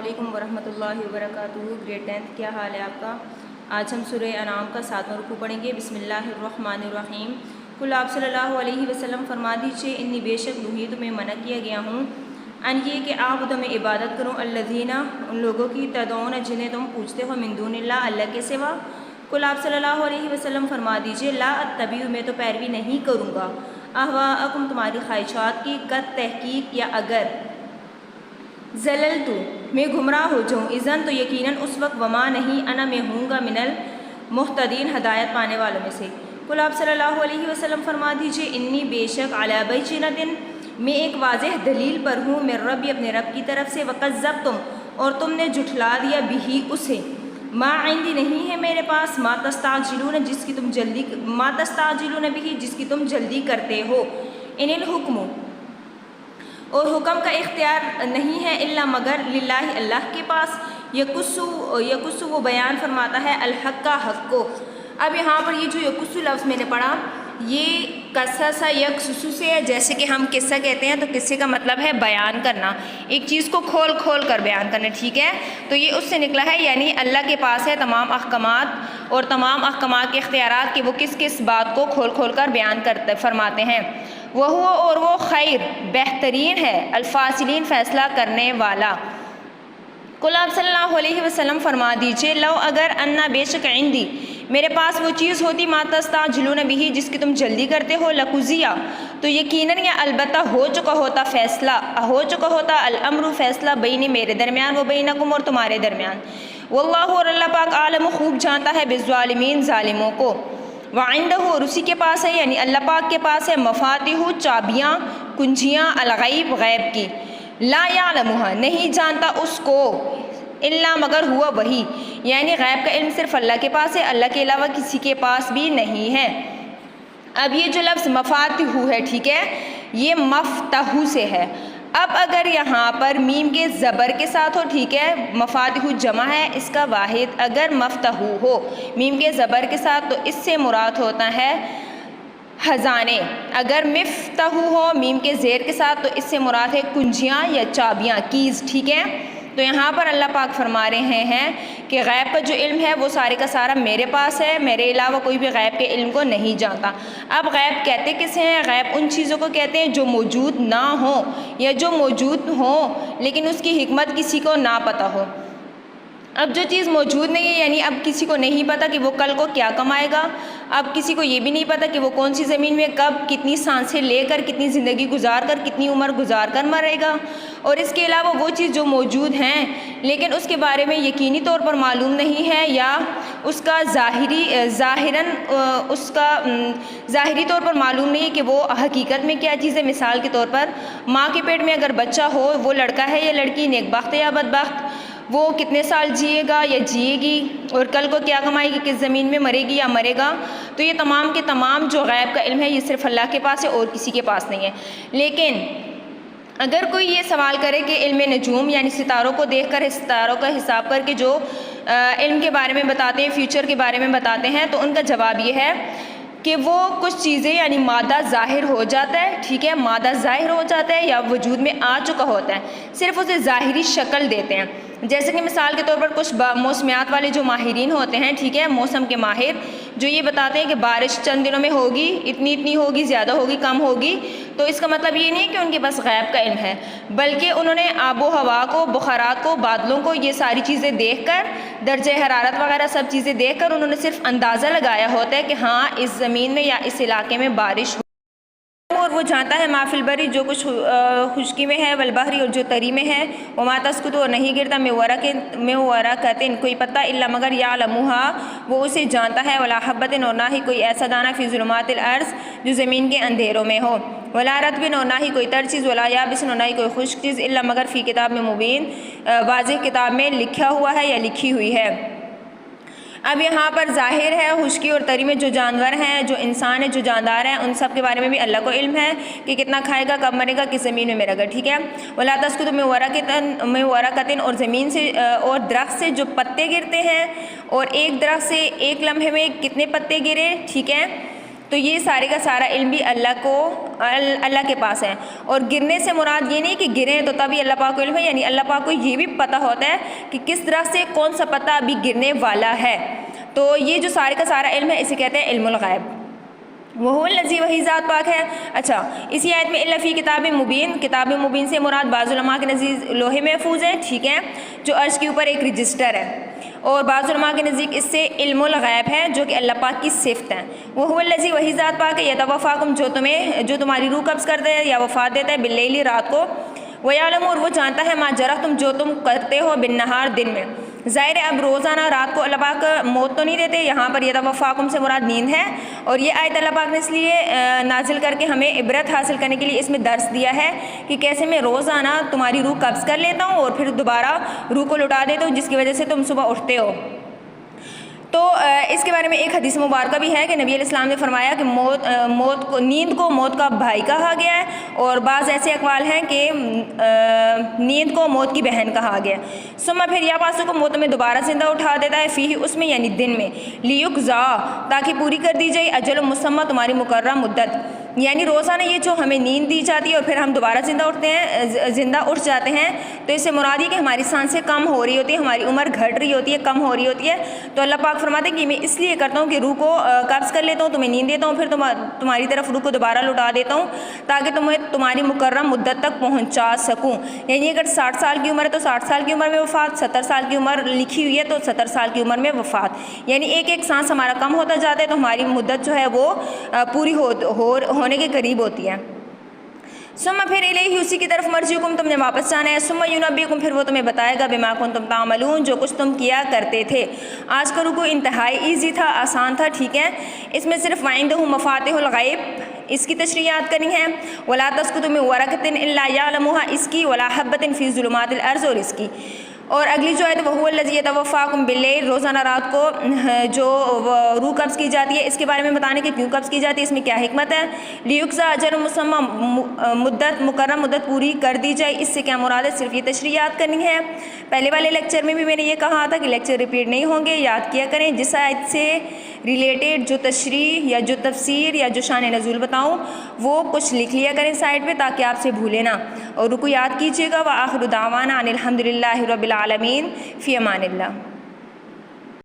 علیکم ورحمۃ اللہ وبرکاتہ۔ گریڈ 10 کیا حال ہے آپ کا؟ آج ہم سورہ انعام کا 7واں رکوع پڑھیں گے۔ بسم اللہ الرحمن الرحیم۔ کل آپ صلی اللہ علیہ وسلم فرما دیجیے انی بے شک نہیت میں منع کیا گیا ہوں ان یہ کہ آپ میں عبادت کروں الذین ان لوگوں کی تدعون جنہیں تم پوچھتے ہو من دون اللہ اللہ کے سوا۔ کل آپ صلی اللہ علیہ وسلم فرما دیجیے لا اتبع میں تو پیروی نہیں کروں گا اہواءکم تمہاری خواہشات کی قد تحقیق یا اگر زللتو میں گمراہ ہو جاؤں اذن تو یقیناً اس وقت وما نہیں انا میں ہوں گا من المہتدین ہدایت پانے والوں میں سے۔ کل آپ صلی اللہ علیہ وسلم فرما دیجیے انی بے شک علی بینۃ میں ایک واضح دلیل پر ہوں من ربی اپنے رب کی طرف سے وکذبتم اور تم نے جھٹلا دیا بھی اسے ما عندی نہیں ہے میرے پاس ما تستعجلون بھی جس کی تم جلدی کرتے ہو ان الحکم اور حکم کا اختیار نہیں ہے الا مگر للہ اللہ کے پاس یقص وہ بیان فرماتا ہے الحق کا حق کو۔ اب یہاں پر یہ جو یقص لفظ میں نے پڑھا یہ قصص یقصص سے ہے، جیسے کہ ہم قصہ کہتے ہیں تو قصے کا مطلب ہے بیان کرنا، ایک چیز کو کھول کھول کر بیان کرنا، ٹھیک ہے؟ تو یہ اس سے نکلا ہے، یعنی اللہ کے پاس ہے تمام احکامات اور تمام احکامات کے اختیارات کہ وہ کس کس بات کو کھول کھول کر بیان کرتے فرماتے ہیں۔ وہ اور وہ خیر بہترین ہے الفاصلین فیصلہ کرنے والا۔ کل آپ صلی اللہ علیہ وسلم فرما دیجیے لو اگر انا بے شک عندی میرے پاس وہ چیز ہوتی ما تستعجلون بھی جس کی تم جلدی کرتے ہو لقضی تو یقیناً یا البتہ ہو چکا ہوتا الامر فیصلہ بینی میرے درمیان و بینکم اور تمہارے درمیان۔ واللہ اور اللہ پاک عالم خوب جانتا ہے بالظالمین ظالموں کو۔ وعندہ اور اسی کے پاس ہے یعنی اللہ پاک کے پاس ہے مفاتیح چابیاں کنجیاں الغیب غیب کی لا یعلمها نہیں جانتا اس کو الا مگر ہوا وہی، یعنی غیب کا علم صرف اللہ کے پاس ہے، اللہ کے علاوہ کسی کے پاس بھی نہیں ہے۔ اب یہ جو لفظ مفاتیح ہے، ٹھیک ہے، یہ مفتح سے ہے۔ اب اگر یہاں پر میم کے زبر کے ساتھ ہو، ٹھیک ہے، مفاتیح جمع ہے اس کا واحد، اگر مفتح ہو میم کے زبر کے ساتھ تو اس سے مراد ہوتا ہے خزانے، اگر مفتح ہو میم کے زیر کے ساتھ تو اس سے مراد ہے کنجیاں یا چابیاں کیز، ٹھیک ہے؟ تو یہاں پر اللہ پاک فرما رہے ہیں کہ غیب کا جو علم ہے وہ سارے کا سارا میرے پاس ہے، میرے علاوہ کوئی بھی غیب کے علم کو نہیں جانتا۔ اب غیب کہتے کسے ہیں؟ غیب ان چیزوں کو کہتے ہیں جو موجود نہ ہوں یا جو موجود ہوں لیکن اس کی حکمت کسی کو نہ پتہ ہو۔ اب جو چیز موجود نہیں ہے یعنی اب کسی کو نہیں پتہ کہ وہ کل کو کیا کمائے گا، اب کسی کو یہ بھی نہیں پتہ کہ وہ کون سی زمین میں کب کتنی سانسیں لے کر کتنی زندگی گزار کر کتنی عمر گزار کر مرے گا، اور اس کے علاوہ وہ چیز جو موجود ہیں لیکن اس کے بارے میں یقینی طور پر معلوم نہیں ہے یا اس کا ظاہری طور پر معلوم نہیں ہے کہ وہ حقیقت میں کیا چیز ہے۔ مثال کے طور پر ماں کے پیٹ میں اگر بچہ ہو وہ لڑکا ہے یا لڑکی، نیک بخت یا بدبخت، وہ کتنے سال جیے گا یا جیے گی اور کل کو کیا کمائے گی، کس زمین میں مرے گی یا مرے گا، تو یہ تمام کے تمام جو غیب کا علم ہے یہ صرف اللہ کے پاس ہے اور کسی کے پاس نہیں ہے۔ لیکن اگر کوئی یہ سوال کرے کہ علم نجوم یعنی ستاروں کو دیکھ کر ستاروں کا حساب کر کے جو علم کے بارے میں بتاتے ہیں، فیوچر کے بارے میں بتاتے ہیں، تو ان کا جواب یہ ہے کہ وہ کچھ چیزیں یعنی مادہ ظاہر ہو جاتا ہے، ٹھیک ہے، مادہ ظاہر ہو جاتا ہے یا وجود میں آ چکا ہوتا ہے، صرف اسے ظاہری شکل دیتے ہیں۔ جیسے کہ مثال کے طور پر کچھ موسمیات والے جو ماہرین ہوتے ہیں، ٹھیک ہے، موسم کے ماہر، جو یہ بتاتے ہیں کہ بارش چند دنوں میں ہوگی، اتنی ہوگی، زیادہ ہوگی، کم ہوگی، تو اس کا مطلب یہ نہیں ہے کہ ان کے پاس غیب کا علم ہے، بلکہ انہوں نے آب و ہوا کو، بخارات کو، بادلوں کو، یہ ساری چیزیں دیکھ کر، درجہ حرارت وغیرہ سب چیزیں دیکھ کر انہوں نے صرف اندازہ لگایا ہوتا ہے کہ ہاں اس زمین میں یا اس علاقے میں بارش ہو، اور وہ جانتا ہے ما فی البری جو کچھ خشکی میں ہے، والبحری اور جو تری میں ہے، وما تسقط اور نہیں گرتا میں ورقۃ کوئی پتہ الا مگر یعلمها وہ اسے جانتا ہے، ولا حبۃ اور نہ ہی کوئی ایسا دانہ فی ظلمات الارض جو زمین کے اندھیروں میں ہو، ولا رطب اور نہ ہی کوئی تر چیز، ولا یابس اور نہ ہی کوئی خشک چیز الا مگر فی کتاب میں مبین واضح کتاب میں لکھا ہوا ہے یا لکھی ہوئی ہے۔ اب یہاں پر ظاہر ہے خشکی اور تری میں جو جانور ہیں، جو انسان ہے، جو جاندار ہیں، ان سب کے بارے میں بھی اللہ کو علم ہے کہ کتنا کھائے گا، کب مرے گا، کس زمین میں مرے گا، ٹھیک ہے۔ ولا تسقط من ورقۃ اور زمین سے اور درخت سے جو پتے گرتے ہیں، اور ایک درخت سے ایک لمحے میں کتنے پتے گرے، ٹھیک ہے، تو یہ سارے کا سارا علم بھی اللہ کو اللہ کے پاس ہیں، اور گرنے سے مراد یہ نہیں کہ گریں تو تبھی اللہ پاک کو علم ہے، یعنی اللہ پاک کو یہ بھی پتہ ہوتا ہے کہ کس طرح سے کون سا پتہ ابھی گرنے والا ہے، تو یہ جو سارے کا سارا علم ہے اسے کہتے ہیں علم الغیب۔ وہ الذی، وہی ذات پاک ہے۔ اچھا، اسی آیت میں الا فی کتاب مبین، کتاب مبین سے مراد بعض علماء کے نزدیک لوح محفوظ ہے، ٹھیک ہے، جو عرش کے اوپر ایک رجسٹر ہے، اور بعض علماء کے نزدیک اس سے علم الغیب ہے جو کہ اللہ پاک کی صفت ہے۔ وہ الذی، وہی ذات پاک ہے، یتوفاکم، جو تمہاری روح قبض کرتا ہے یا وفات دیتا ہے، باللیل، رات کو، ویعلم، اور وہ جانتا ہے، ما جرحتم، جو تم کرتے ہو، بالنہار، دن میں۔ ظاہر ہے اب روزانہ رات کو اللہ پاک موت تو نہیں دیتے، یہاں پر یتوفاکم سے مراد نیند ہے، اور یہ آیت اللہ پاک نے اس لیے نازل کر کے ہمیں عبرت حاصل کرنے کے لیے اس میں درس دیا ہے کہ کیسے میں روزانہ تمہاری روح قبض کر لیتا ہوں اور پھر دوبارہ روح کو لوٹا دیتا ہوں، جس کی وجہ سے تم صبح اٹھتے ہو۔ تو اس کے بارے میں ایک حدیث مبارکہ بھی ہے کہ نبی علیہ السلام نے فرمایا کہ نیند کو موت کا بھائی کہا گیا ہے، اور بعض ایسے اقوال ہیں کہ نیند کو موت کی بہن کہا گیا ہے۔ ثم پھر یا پاسوں کو موت میں دوبارہ زندہ اٹھا دیتا ہے، فیہ، اس میں، یعنی دن میں، لیقضا، تاکہ پوری کر دی جائے، اجل مسمى، تمہاری مقررہ مدت، یعنی روزانہ یہ جو ہمیں نیند دی جاتی ہے اور پھر ہم دوبارہ زندہ اٹھ جاتے ہیں، تو اس سے مراد یہ کہ ہماری سانسیں کم ہو رہی ہوتی ہیں، ہماری عمر گھٹ رہی ہوتی ہے، کم ہو رہی ہوتی ہے، تو اللہ پاک فرماتے ہیں کہ میں اس لیے کرتا ہوں کہ روح کو قبض کر لیتا ہوں، تمہیں نیند دیتا ہوں، پھر تمہاری طرف روح کو دوبارہ لوٹا دیتا ہوں تاکہ تمہیں تمہاری مقررہ مدت تک پہنچا سکوں۔ یعنی اگر 60 سال کی عمر ہے تو 60 سال کی عمر میں وفات، 70 سال کی عمر لکھی ہوئی ہے تو 70 سال کی عمر میں وفات، یعنی ایک ایک سانس ہمارا کم ہوتا جاتا ہے تو ہماری مدت جو ہے وہ پوری ہونے کے قریب ہوتی ہے۔ ثم پھر الیہ، اسی کی طرف، مرجعکم، تم نے واپس جانا ہے، ثم ینبئکم، پھر وہ تمہیں بتائے گا، بما کنتم تعملون، جو کچھ تم کیا کرتے تھے۔ آج کا رکوع انتہائی ایزی تھا، آسان تھا، ٹھیک ہے، اس میں صرف وعندہ مفاتیح الغیب اس کی تشریح یاد کرنی ہے، ولا تسقط من ورقۃ الا یعلمها اس کی، ولا حبۃ فی ظلمات الارض اور اس کی، اور اگلی جو ہے تو وہ الذی یتوفاکم باللیل، روزانہ رات کو جو روح قبض کی جاتی ہے، اس کے بارے میں بتانے کہ کیوں قبض کی جاتی ہے، اس میں کیا حکمت ہے، لیقضی اجل مسمى، مقررہ مدت پوری کر دی جائے، اس سے کیا مراد ہے، صرف یہ تشریح یاد کرنی ہے۔ پہلے والے لیکچر میں بھی میں نے یہ کہا تھا کہ لیکچر ریپیٹ نہیں ہوں گے، یاد کیا کریں، جس آیت سے ریلیٹڈ جو تشریح یا جو تفسیر یا جو شان نزول بتاؤں وہ کچھ لکھ لیا کریں سائڈ پہ تاکہ آپ سے بھولے نہ، اور رکوع یاد کیجیے گا۔ وآخر دعوانا ان الحمد للہ رب العالمین، فی امان اللہ۔